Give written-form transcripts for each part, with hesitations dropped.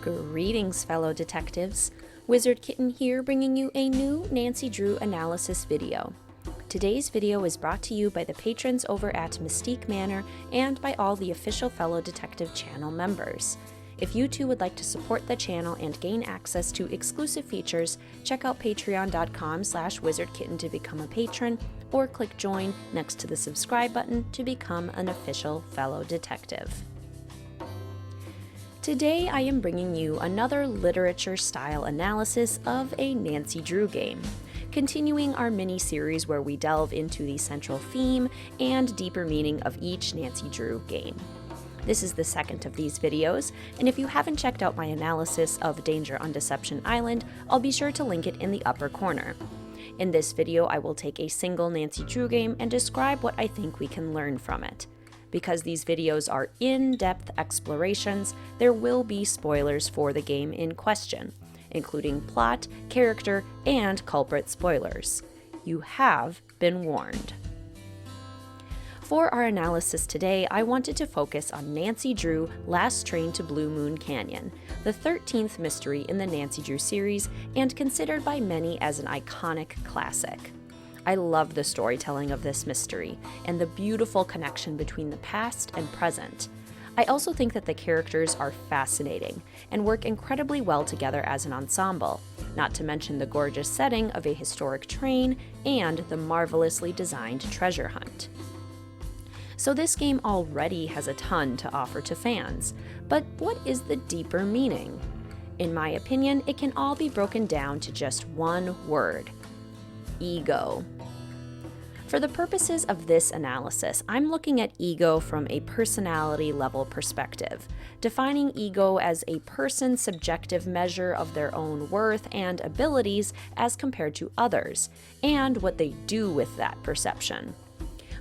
Greetings, fellow detectives. Wizard Kitten here, bringing you a new Nancy Drew analysis video. Today's video is brought to you by the patrons over at Mystique Manor and by all the official Fellow Detective channel members. If you too would like to support the channel and gain access to exclusive features, check out patreon.com/wizardkitten to become a patron, or click join next to the subscribe button to become an official Fellow Detective. Today I am bringing you another literature-style analysis of a Nancy Drew game, continuing our mini-series where we delve into the central theme and deeper meaning of each Nancy Drew game. This is the second of these videos, and if you haven't checked out my analysis of Danger on Deception Island, I'll be sure to link it in the upper corner. In this video, I will take a single Nancy Drew game and describe what I think we can learn from it. Because these videos are in-depth explorations, there will be spoilers for the game in question, including plot, character, and culprit spoilers. You have been warned. For our analysis today, I wanted to focus on Nancy Drew Last Train to Blue Moon Canyon, the 13th mystery in the Nancy Drew series and considered by many as an iconic classic. I love the storytelling of this mystery and the beautiful connection between the past and present. I also think that the characters are fascinating and work incredibly well together as an ensemble, not to mention the gorgeous setting of a historic train and the marvelously designed treasure hunt. So this game already has a ton to offer to fans, but what is the deeper meaning? In my opinion, it can all be broken down to just one word: ego. For the purposes of this analysis, I'm looking at ego from a personality level perspective, defining ego as a person's subjective measure of their own worth and abilities as compared to others, and what they do with that perception.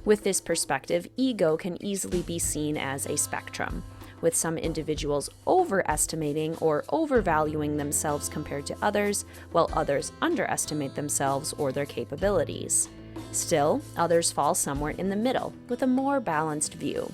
With this perspective, ego can easily be seen as a spectrum, with some individuals overestimating or overvaluing themselves compared to others, while others underestimate themselves or their capabilities. Still, others fall somewhere in the middle, with a more balanced view.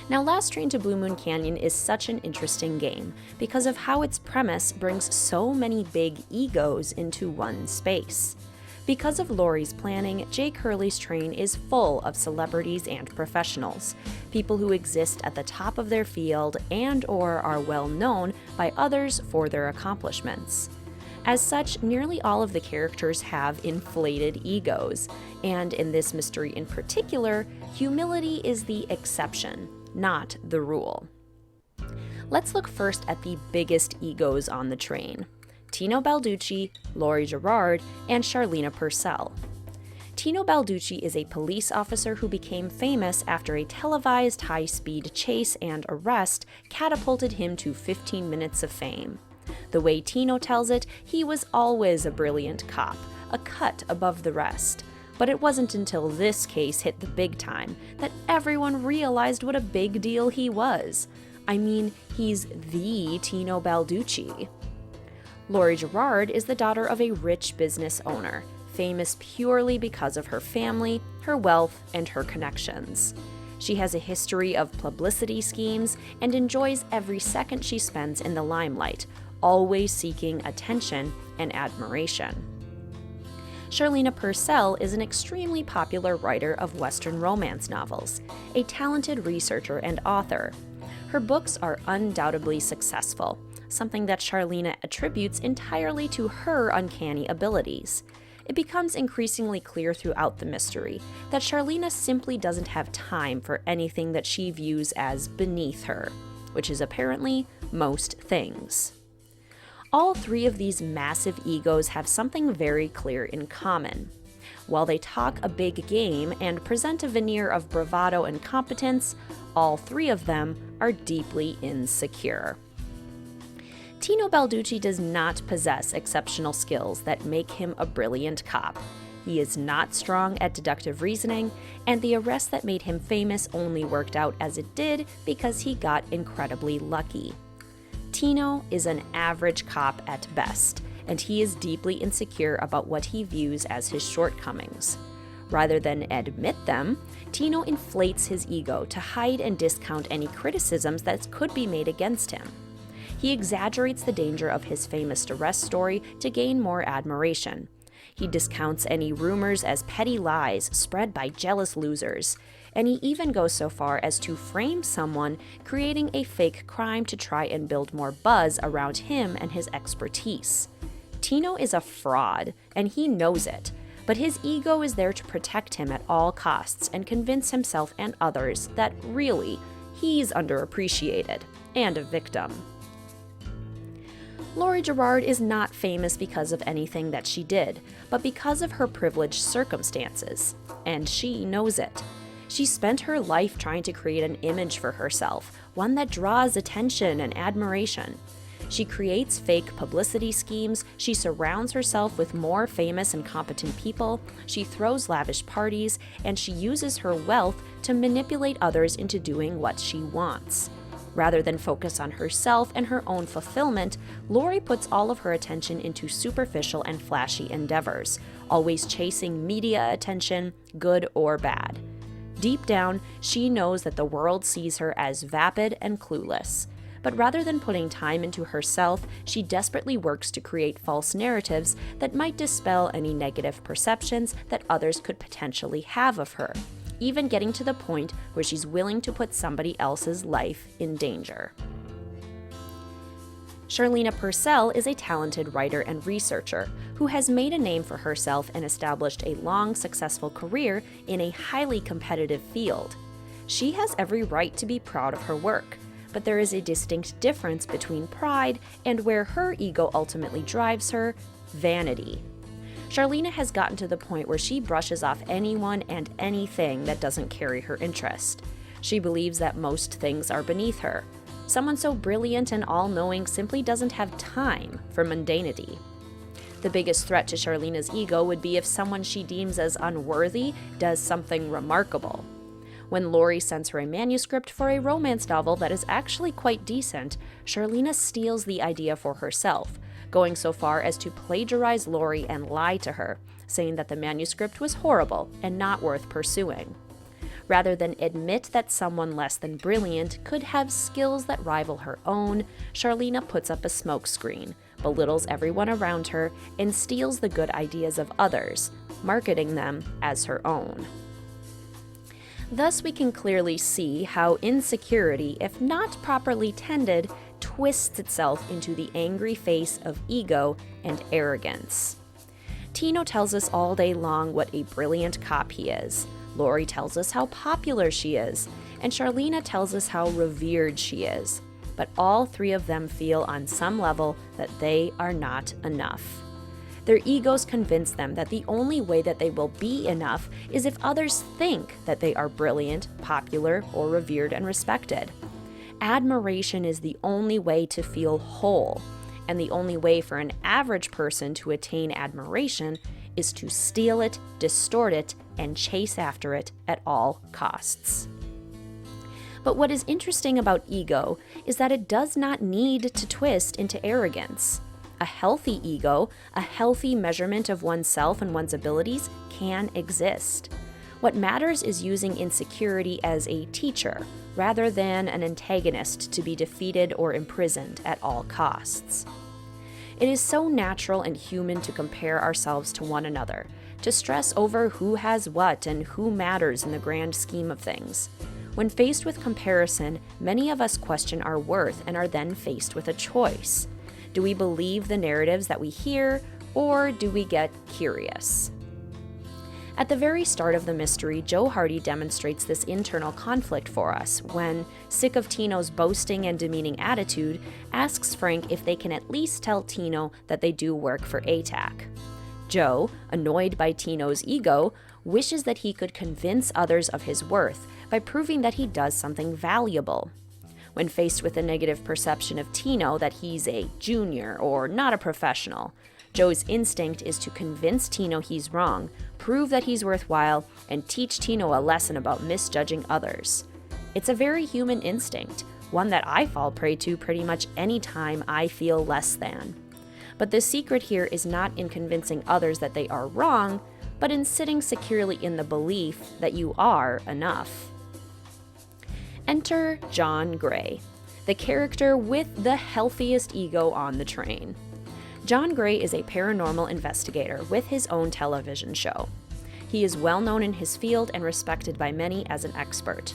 Now, Last Train to Blue Moon Canyon is such an interesting game because of how its premise brings so many big egos into one space. Because of Laurie's planning, Jake Hurley's train is full of celebrities and professionals, people who exist at the top of their field and/or are well known by others for their accomplishments. As such, nearly all of the characters have inflated egos, and in this mystery in particular, humility is the exception, not the rule. Let's look first at the biggest egos on the train: Tino Balducci, Laurie Gerard, and Charlena Purcell. Tino Balducci is a police officer who became famous after a televised high-speed chase and arrest catapulted him to 15 minutes of fame. The way Tino tells it, he was always a brilliant cop, a cut above the rest. But it wasn't until this case hit the big time that everyone realized what a big deal he was. I mean, he's the Tino Balducci. Laurie Gerard is the daughter of a rich business owner, famous purely because of her family, her wealth, and her connections. She has a history of publicity schemes and enjoys every second she spends in the limelight, always seeking attention and admiration. Charlena Purcell is an extremely popular writer of Western romance novels, a talented researcher and author. Her books are undoubtedly successful, something that Charlena attributes entirely to her uncanny abilities. It becomes increasingly clear throughout the mystery that Charlena simply doesn't have time for anything that she views as beneath her, which is apparently most things. All three of these massive egos have something very clear in common. While they talk a big game and present a veneer of bravado and competence, all three of them are deeply insecure. Tino Balducci does not possess exceptional skills that make him a brilliant cop. He is not strong at deductive reasoning, and the arrest that made him famous only worked out as it did because he got incredibly lucky. Tino is an average cop at best, and he is deeply insecure about what he views as his shortcomings. Rather than admit them, Tino inflates his ego to hide and discount any criticisms that could be made against him. He exaggerates the danger of his famous arrest story to gain more admiration. He discounts any rumors as petty lies spread by jealous losers, and he even goes so far as to frame someone, creating a fake crime to try and build more buzz around him and his expertise. Tino is a fraud, and he knows it, but his ego is there to protect him at all costs and convince himself and others that really, he's underappreciated and a victim. Laurie Gerard is not famous because of anything that she did, but because of her privileged circumstances, and she knows it. She spent her life trying to create an image for herself, one that draws attention and admiration. She creates fake publicity schemes, she surrounds herself with more famous and competent people, she throws lavish parties, and she uses her wealth to manipulate others into doing what she wants. Rather than focus on herself and her own fulfillment, Laurie puts all of her attention into superficial and flashy endeavors, always chasing media attention, good or bad. Deep down, she knows that the world sees her as vapid and clueless. But rather than putting time into herself, she desperately works to create false narratives that might dispel any negative perceptions that others could potentially have of her, even getting to the point where she's willing to put somebody else's life in danger. Charlena Purcell is a talented writer and researcher who has made a name for herself and established a long, successful career in a highly competitive field. She has every right to be proud of her work, but there is a distinct difference between pride and where her ego ultimately drives her: vanity. Charlena has gotten to the point where she brushes off anyone and anything that doesn't carry her interest. She believes that most things are beneath her. Someone so brilliant and all-knowing simply doesn't have time for mundanity. The biggest threat to Charlena's ego would be if someone she deems as unworthy does something remarkable. When Laurie sends her a manuscript for a romance novel that is actually quite decent, Charlena steals the idea for herself, going so far as to plagiarize Laurie and lie to her, saying that the manuscript was horrible and not worth pursuing. Rather than admit that someone less than brilliant could have skills that rival her own, Charlena puts up a smokescreen, belittles everyone around her, and steals the good ideas of others, marketing them as her own. Thus, we can clearly see how insecurity, if not properly tended, twists itself into the angry face of ego and arrogance. Tino tells us all day long what a brilliant cop he is. Laurie tells us how popular she is, and Charlena tells us how revered she is. But all three of them feel on some level that they are not enough. Their egos convince them that the only way that they will be enough is if others think that they are brilliant, popular, or revered and respected. Admiration is the only way to feel whole, and the only way for an average person to attain admiration is to steal it, distort it, and chase after it at all costs. But what is interesting about ego is that it does not need to twist into arrogance. A healthy ego, a healthy measurement of oneself and one's abilities, can exist. What matters is using insecurity as a teacher, rather than an antagonist to be defeated or imprisoned at all costs. It is so natural and human to compare ourselves to one another, to stress over who has what and who matters in the grand scheme of things. When faced with comparison, many of us question our worth and are then faced with a choice. Do we believe the narratives that we hear, or do we get curious? At the very start of the mystery, Joe Hardy demonstrates this internal conflict for us when, sick of Tino's boasting and demeaning attitude, asks Frank if they can at least tell Tino that they do work for ATAC. Joe, annoyed by Tino's ego, wishes that he could convince others of his worth by proving that he does something valuable. When faced with a negative perception of Tino that he's a junior or not a professional, Joe's instinct is to convince Tino he's wrong, prove that he's worthwhile, and teach Tino a lesson about misjudging others. It's a very human instinct, one that I fall prey to pretty much any time I feel less than. But the secret here is not in convincing others that they are wrong, but in sitting securely in the belief that you are enough. Enter John Gray. the character with the healthiest ego on the train. John Gray is a paranormal investigator with his own television show. He is well known in his field and respected by many as an expert.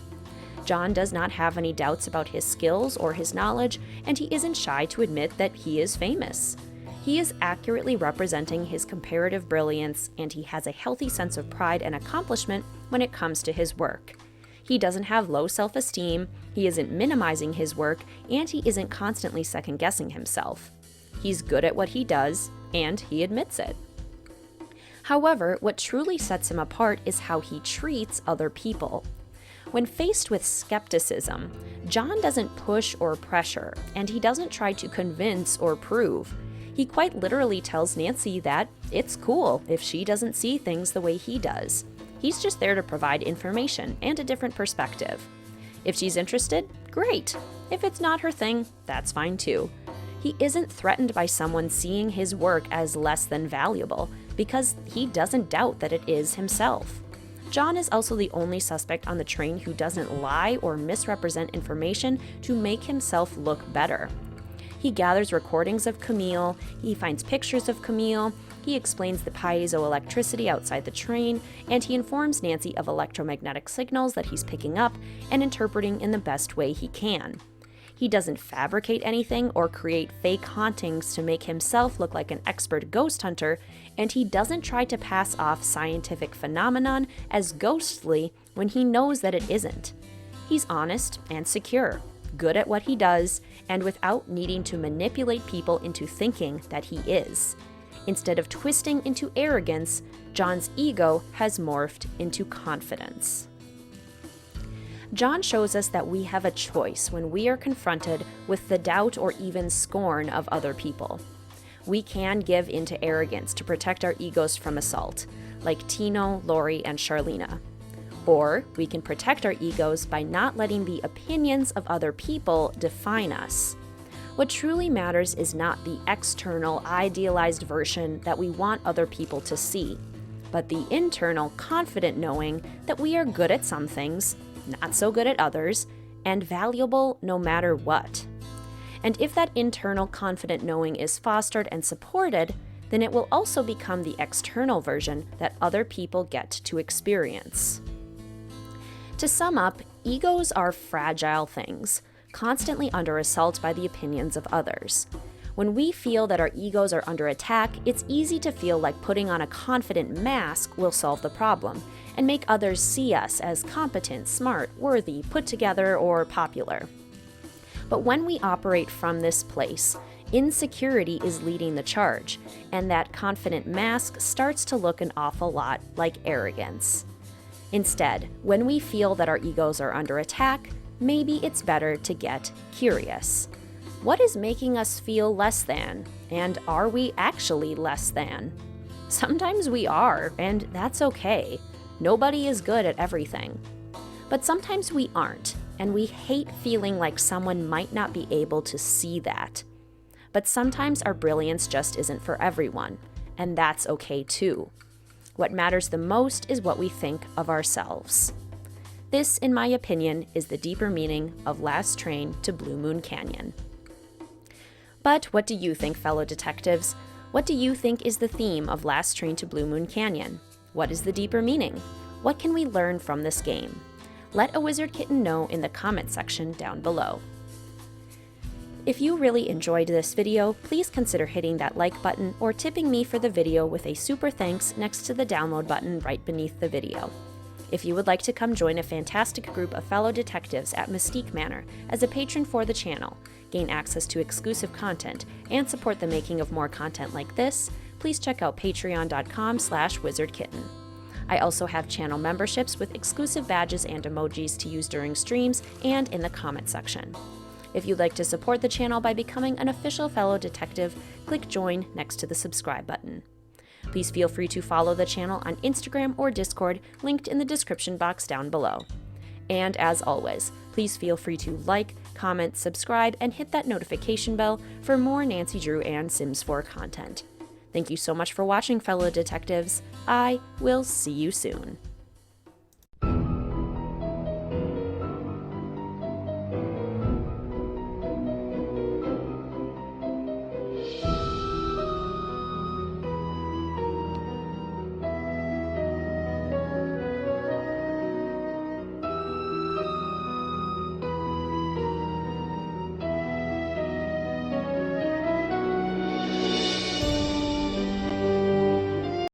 John does not have any doubts about his skills or his knowledge, and he isn't shy to admit that he is famous. He is accurately representing his comparative brilliance, and he has a healthy sense of pride and accomplishment when it comes to his work. He doesn't have low self-esteem, he isn't minimizing his work, and he isn't constantly second-guessing himself. He's good at what he does, and he admits it. However, what truly sets him apart is how he treats other people. When faced with skepticism, John doesn't push or pressure, and he doesn't try to convince or prove. He quite literally tells Nancy that it's cool if she doesn't see things the way he does. He's just there to provide information and a different perspective. If she's interested, great. If it's not her thing, that's fine too. He isn't threatened by someone seeing his work as less than valuable, because he doesn't doubt that it is himself. John is also the only suspect on the train who doesn't lie or misrepresent information to make himself look better. He gathers recordings of Camille, he finds pictures of Camille, he explains the piezoelectricity outside the train, and he informs Nancy of electromagnetic signals that he's picking up and interpreting in the best way he can. He doesn't fabricate anything or create fake hauntings to make himself look like an expert ghost hunter, and he doesn't try to pass off scientific phenomenon as ghostly when he knows that it isn't. He's honest and secure, good at what he does, and without needing to manipulate people into thinking that he is. Instead of twisting into arrogance, John's ego has morphed into confidence. John shows us that we have a choice when we are confronted with the doubt or even scorn of other people. We can give into arrogance to protect our egos from assault, like Tino, Lori, and Charlena. Or we can protect our egos by not letting the opinions of other people define us. What truly matters is not the external, idealized version that we want other people to see, but the internal, confident knowing that we are good at some things, not so good at others, and valuable no matter what. And if that internal, confident knowing is fostered and supported, then it will also become the external version that other people get to experience. To sum up, egos are fragile things, constantly under assault by the opinions of others. When we feel that our egos are under attack, it's easy to feel like putting on a confident mask will solve the problem and make others see us as competent, smart, worthy, put together, or popular. But when we operate from this place, insecurity is leading the charge, and that confident mask starts to look an awful lot like arrogance. Instead, when we feel that our egos are under attack, maybe it's better to get curious. What is making us feel less than? And are we actually less than? Sometimes we are, and that's okay. Nobody is good at everything. But sometimes we aren't, and we hate feeling like someone might not be able to see that. But sometimes our brilliance just isn't for everyone, and that's okay too. What matters the most is what we think of ourselves. This, in my opinion, is the deeper meaning of Last Train to Blue Moon Canyon. But what do you think, fellow detectives? What do you think is the theme of Last Train to Blue Moon Canyon? What is the deeper meaning? What can we learn from this game? Let a wizard kitten know in the comment section down below. If you really enjoyed this video, please consider hitting that like button or tipping me for the video with a super thanks next to the download button right beneath the video. If you would like to come join a fantastic group of fellow detectives at Mystique Manor as a patron for the channel, gain access to exclusive content, and support the making of more content like this, please check out patreon.com/wizardkitten. I also have channel memberships with exclusive badges and emojis to use during streams and in the comment section. If you'd like to support the channel by becoming an official fellow detective, click join next to the subscribe button. Please feel free to follow the channel on Instagram or Discord, linked in the description box down below. And as always, please feel free to like, comment, subscribe, and hit that notification bell for more Nancy Drew and Sims 4 content. Thank you so much for watching, fellow detectives. I will see you soon.